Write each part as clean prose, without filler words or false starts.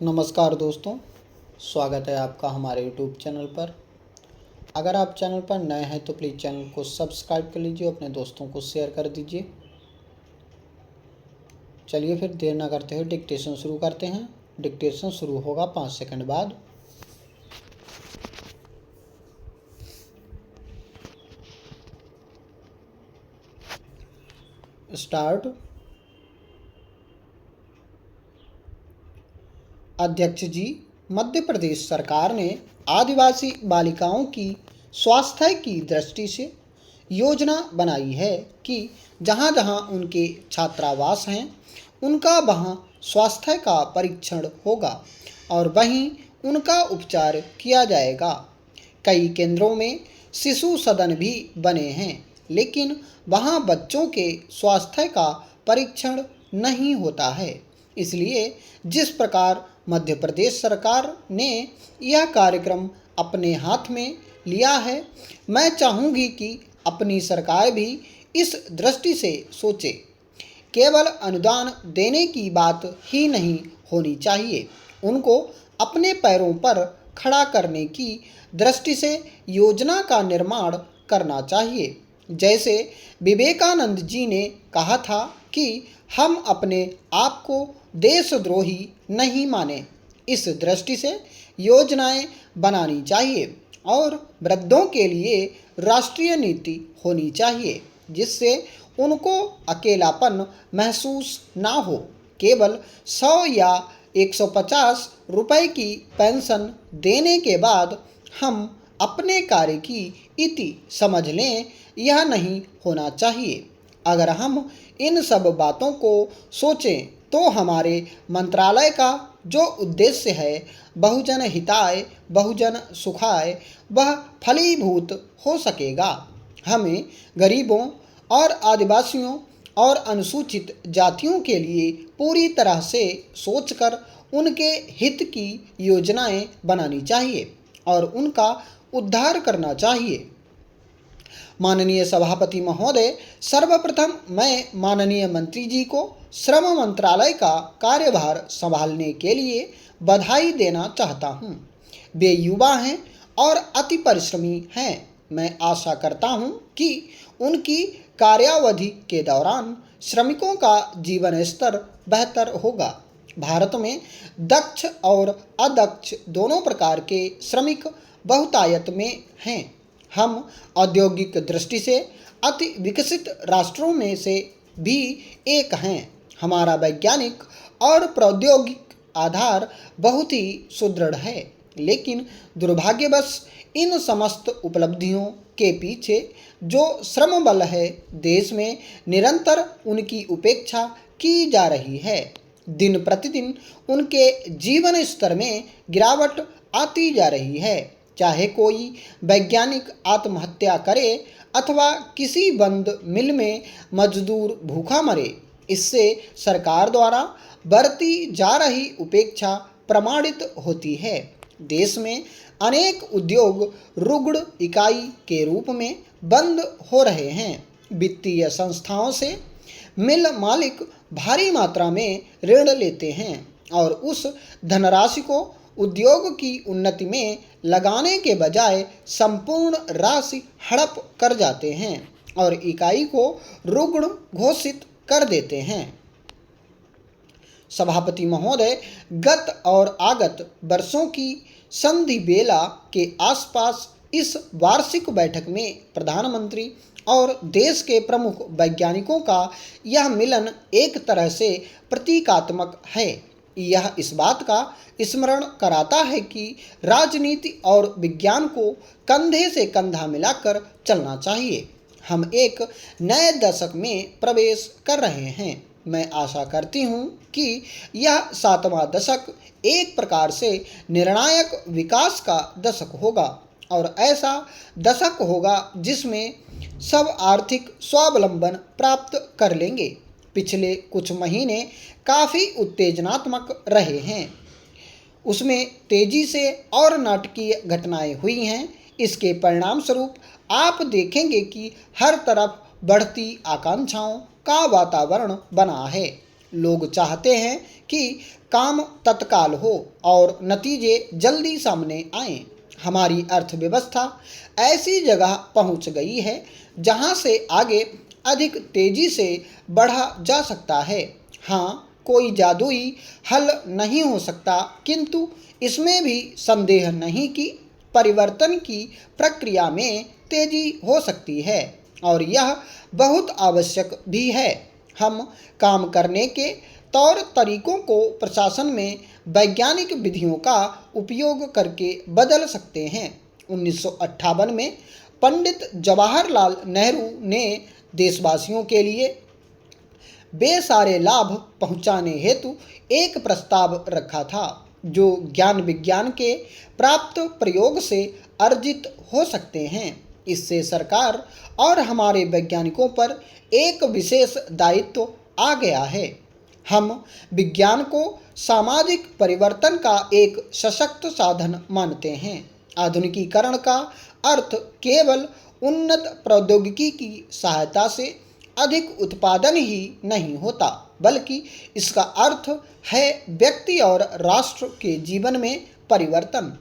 नमस्कार दोस्तों, स्वागत है आपका हमारे यूट्यूब चैनल पर। अगर आप चैनल पर नए हैं तो प्लीज़ चैनल को सब्सक्राइब कर लीजिए, अपने दोस्तों को शेयर कर दीजिए। चलिए फिर देर ना करते हुए डिक्टेशन शुरू करते हैं। डिक्टेशन शुरू होगा 5 सेकंड बाद। स्टार्ट। अध्यक्ष जी, मध्य प्रदेश सरकार ने आदिवासी बालिकाओं की स्वास्थ्य की दृष्टि से योजना बनाई है कि जहाँ जहाँ उनके छात्रावास हैं उनका वहाँ स्वास्थ्य का परीक्षण होगा और वहीं उनका उपचार किया जाएगा। कई केंद्रों में शिशु सदन भी बने हैं, लेकिन वहाँ बच्चों के स्वास्थ्य का परीक्षण नहीं होता है। इसलिए जिस प्रकार मध्य प्रदेश सरकार ने यह कार्यक्रम अपने हाथ में लिया है, मैं चाहूँगी कि अपनी सरकार भी इस दृष्टि से सोचे। केवल अनुदान देने की बात ही नहीं होनी चाहिए, उनको अपने पैरों पर खड़ा करने की दृष्टि से योजना का निर्माण करना चाहिए। जैसे विवेकानंद जी ने कहा था कि हम अपने आप को देशद्रोही नहीं माने। इस दृष्टि से योजनाएं बनानी चाहिए और वृद्धों के लिए राष्ट्रीय नीति होनी चाहिए, जिससे उनको अकेलापन महसूस ना हो। केवल 100 या 150 रुपए की पेंशन देने के बाद हम अपने कार्य की इति समझ लें, यह नहीं होना चाहिए। अगर हम इन सब बातों को सोचें तो हमारे मंत्रालय का जो उद्देश्य है बहुजन हिताय बहुजन सुखाय, वह फलीभूत हो सकेगा। हमें गरीबों और आदिवासियों और अनुसूचित जातियों के लिए पूरी तरह से सोचकर उनके हित की योजनाएं बनानी चाहिए और उनका उद्धार करना चाहिए। माननीय सभापति महोदय, सर्वप्रथम मैं माननीय मंत्री जी को श्रम मंत्रालय का कार्यभार संभालने के लिए बधाई देना चाहता हूँ। वे युवा हैं और अति परिश्रमी हैं। मैं आशा करता हूँ कि उनकी कार्यावधि के दौरान श्रमिकों का जीवन स्तर बेहतर होगा। भारत में दक्ष और अदक्ष दोनों प्रकार के श्रमिक बहुतायत में हैं। हम औद्योगिक दृष्टि से अति विकसित राष्ट्रों में से भी एक हैं। हमारा वैज्ञानिक और प्रौद्योगिक आधार बहुत ही सुदृढ़ है, लेकिन दुर्भाग्यवश इन समस्त उपलब्धियों के पीछे जो श्रम बल है, देश में निरंतर उनकी उपेक्षा की जा रही है। दिन प्रतिदिन उनके जीवन स्तर में गिरावट आती जा रही है। चाहे कोई वैज्ञानिक आत्महत्या करे अथवा किसी बंद मिल में मजदूर भूखा मरे, इससे सरकार द्वारा बरती जा रही उपेक्षा प्रमाणित होती है। देश में अनेक उद्योग रुग्ण इकाई के रूप में बंद हो रहे हैं। वित्तीय संस्थाओं से मिल मालिक भारी मात्रा में ऋण लेते हैं और उस धनराशि को उद्योग की उन्नति में लगाने के बजाय संपूर्ण राशि हड़प कर जाते हैं और इकाई को रुग्ण घोषित कर देते हैं। सभापति महोदय, गत और आगत वर्षों की संधि बेला के आसपास इस वार्षिक बैठक में प्रधानमंत्री और देश के प्रमुख वैज्ञानिकों का यह मिलन एक तरह से प्रतीकात्मक है। यह इस बात का स्मरण कराता है कि राजनीति और विज्ञान को कंधे से कंधा मिलाकर चलना चाहिए। हम एक नए दशक में प्रवेश कर रहे हैं। मैं आशा करती हूँ कि यह 7वां दशक एक प्रकार से निर्णायक विकास का दशक होगा और ऐसा दशक होगा जिसमें सब आर्थिक स्वावलंबन प्राप्त कर लेंगे। पिछले कुछ महीने काफ़ी उत्तेजनात्मक रहे हैं। उसमें तेजी से और नाटकीय घटनाएं हुई हैं। इसके परिणाम स्वरूप आप देखेंगे कि हर तरफ बढ़ती आकांक्षाओं का वातावरण बना है। लोग चाहते हैं कि काम तत्काल हो और नतीजे जल्दी सामने आएं। हमारी अर्थव्यवस्था ऐसी जगह पहुंच गई है जहां से आगे अधिक तेजी से बढ़ा जा सकता है। हाँ, कोई जादुई हल नहीं हो सकता, किंतु इसमें भी संदेह नहीं कि परिवर्तन की प्रक्रिया में तेजी हो सकती है और यह बहुत आवश्यक भी है। हम काम करने के तौर तरीकों को प्रशासन में वैज्ञानिक विधियों का उपयोग करके बदल सकते हैं। 1958 में पंडित जवाहरलाल नेहरू ने देशवासियों के लिए बेसारे लाभ पहुंचाने हेतु एक प्रस्ताव रखा था जो ज्ञान विज्ञान के प्राप्त प्रयोग से अर्जित हो सकते हैं। इससे सरकार और हमारे वैज्ञानिकों पर एक विशेष दायित्व आ गया है। हम विज्ञान को सामाजिक परिवर्तन का एक सशक्त साधन मानते हैं। आधुनिकीकरण का अर्थ केवल उन्नत प्रौद्योगिकी की सहायता से अधिक उत्पादन ही नहीं होता, बल्कि इसका अर्थ है व्यक्ति और राष्ट्र के जीवन में परिवर्तन।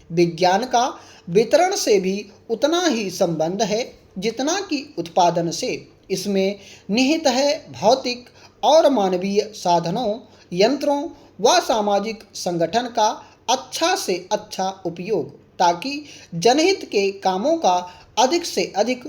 विज्ञान का वितरण से भी उतना ही संबंध है जितना कि उत्पादन से। इसमें निहित है भौतिक और मानवीय साधनों, यंत्रों व सामाजिक संगठन का अच्छा से अच्छा उपयोग, ताकि जनहित के कामों का अधिक से अधिक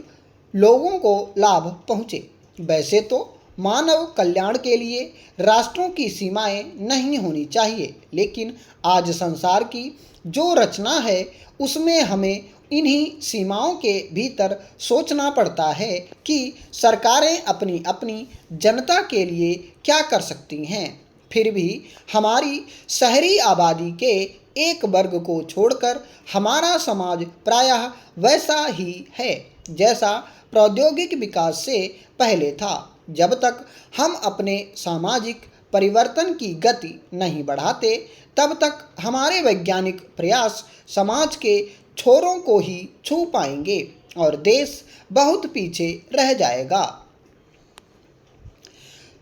लोगों को लाभ पहुँचे। वैसे तो मानव कल्याण के लिए राष्ट्रों की सीमाएं नहीं होनी चाहिए, लेकिन आज संसार की जो रचना है उसमें हमें इन्हीं सीमाओं के भीतर सोचना पड़ता है कि सरकारें अपनी अपनी जनता के लिए क्या कर सकती हैं। फिर भी हमारी शहरी आबादी के एक वर्ग को छोड़कर हमारा समाज प्रायः वैसा ही है जैसा प्रौद्योगिक विकास से पहले था। जब तक हम अपने सामाजिक परिवर्तन की गति नहीं बढ़ाते, तब तक हमारे वैज्ञानिक प्रयास समाज के छोरों को ही छू पाएंगे और देश बहुत पीछे रह जाएगा।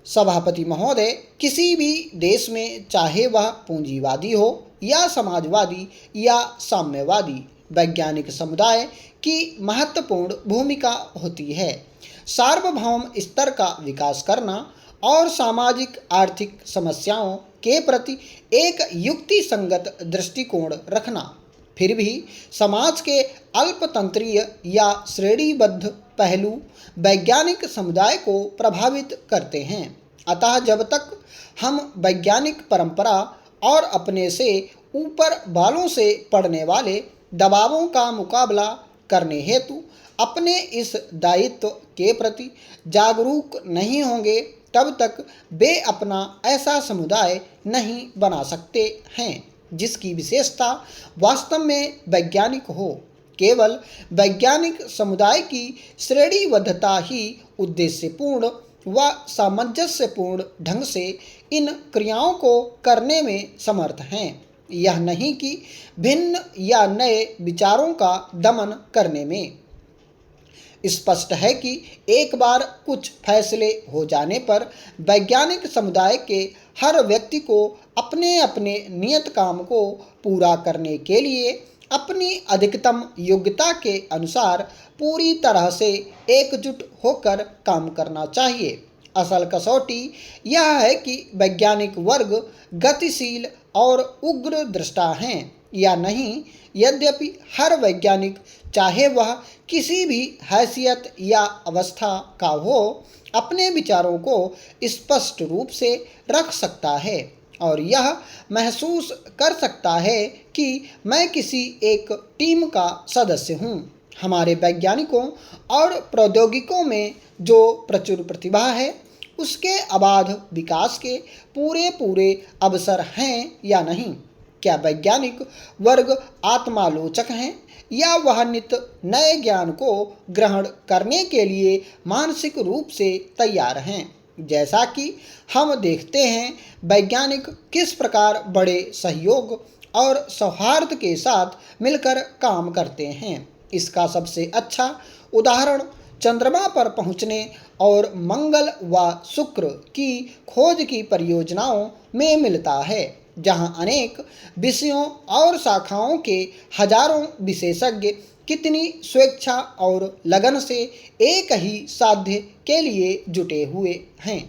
सभापति महोदय, किसी भी देश में चाहे वह पूंजीवादी हो या समाजवादी या साम्यवादी, वैज्ञानिक समुदाय की महत्वपूर्ण भूमिका होती है। सार्वभौम स्तर का विकास करना और सामाजिक आर्थिक समस्याओं के प्रति एक युक्तिसंगत दृष्टिकोण रखना। फिर भी समाज के अल्पतंत्रीय या श्रेणीबद्ध पहलू वैज्ञानिक समुदाय को प्रभावित करते हैं। अतः जब तक हम वैज्ञानिक परंपरा और अपने से ऊपर वालों से पड़ने वाले दबावों का मुकाबला करने हेतु अपने इस दायित्व के प्रति जागरूक नहीं होंगे, तब तक वे अपना ऐसा समुदाय नहीं बना सकते हैं जिसकी विशेषता वास्तव में वैज्ञानिक हो। केवल वैज्ञानिक समुदाय की श्रेणीबद्धता ही उद्देश्यपूर्ण व सामंजस्यपूर्ण ढंग से इन क्रियाओं को करने में समर्थ हैं, यह नहीं कि भिन्न या नए विचारों का दमन करने में। स्पष्ट है कि एक बार कुछ फैसले हो जाने पर वैज्ञानिक समुदाय के हर व्यक्ति को अपने अपने नियत काम को पूरा करने के लिए अपनी अधिकतम योग्यता के अनुसार पूरी तरह से एकजुट होकर काम करना चाहिए। असल कसौटी यह है कि वैज्ञानिक वर्ग गतिशील और उग्र दृष्टा हैं या नहीं। यद्यपि हर वैज्ञानिक, चाहे वह किसी भी हैसियत या अवस्था का हो, अपने विचारों को स्पष्ट रूप से रख सकता है और यह महसूस कर सकता है कि मैं किसी एक टीम का सदस्य हूँ। हमारे वैज्ञानिकों और प्रौद्योगिकों में जो प्रचुर प्रतिभा है, उसके अबाध विकास के पूरे अवसर हैं या नहीं? क्या वैज्ञानिक वर्ग आत्मालोचक हैं या वह नित नए ज्ञान को ग्रहण करने के लिए मानसिक रूप से तैयार हैं? जैसा कि हम देखते हैं, वैज्ञानिक किस प्रकार बड़े सहयोग और सौहार्द के साथ मिलकर काम करते हैं, इसका सबसे अच्छा उदाहरण चंद्रमा पर पहुंचने और मंगल व शुक्र की खोज की परियोजनाओं में मिलता है, जहां अनेक विषयों और शाखाओं के हजारों विशेषज्ञ कितनी स्वेच्छा और लगन से एक ही साध्य के लिए जुटे हुए हैं।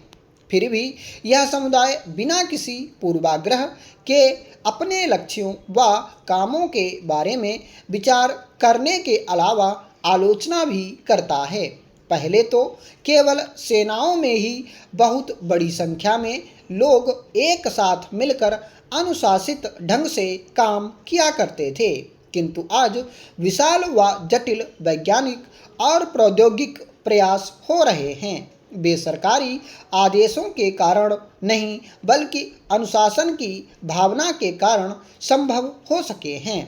फिर भी यह समुदाय बिना किसी पूर्वाग्रह के अपने लक्ष्यों व कामों के बारे में विचार करने के अलावा आलोचना भी करता है। पहले तो केवल सेनाओं में ही बहुत बड़ी संख्या में लोग एक साथ मिलकर अनुशासित ढंग से काम किया करते थे, किंतु आज विशाल व जटिल वैज्ञानिक और प्रौद्योगिक प्रयास हो रहे हैं। वे सरकारी आदेशों के कारण नहीं, बल्कि अनुशासन की भावना के कारण संभव हो सके हैं।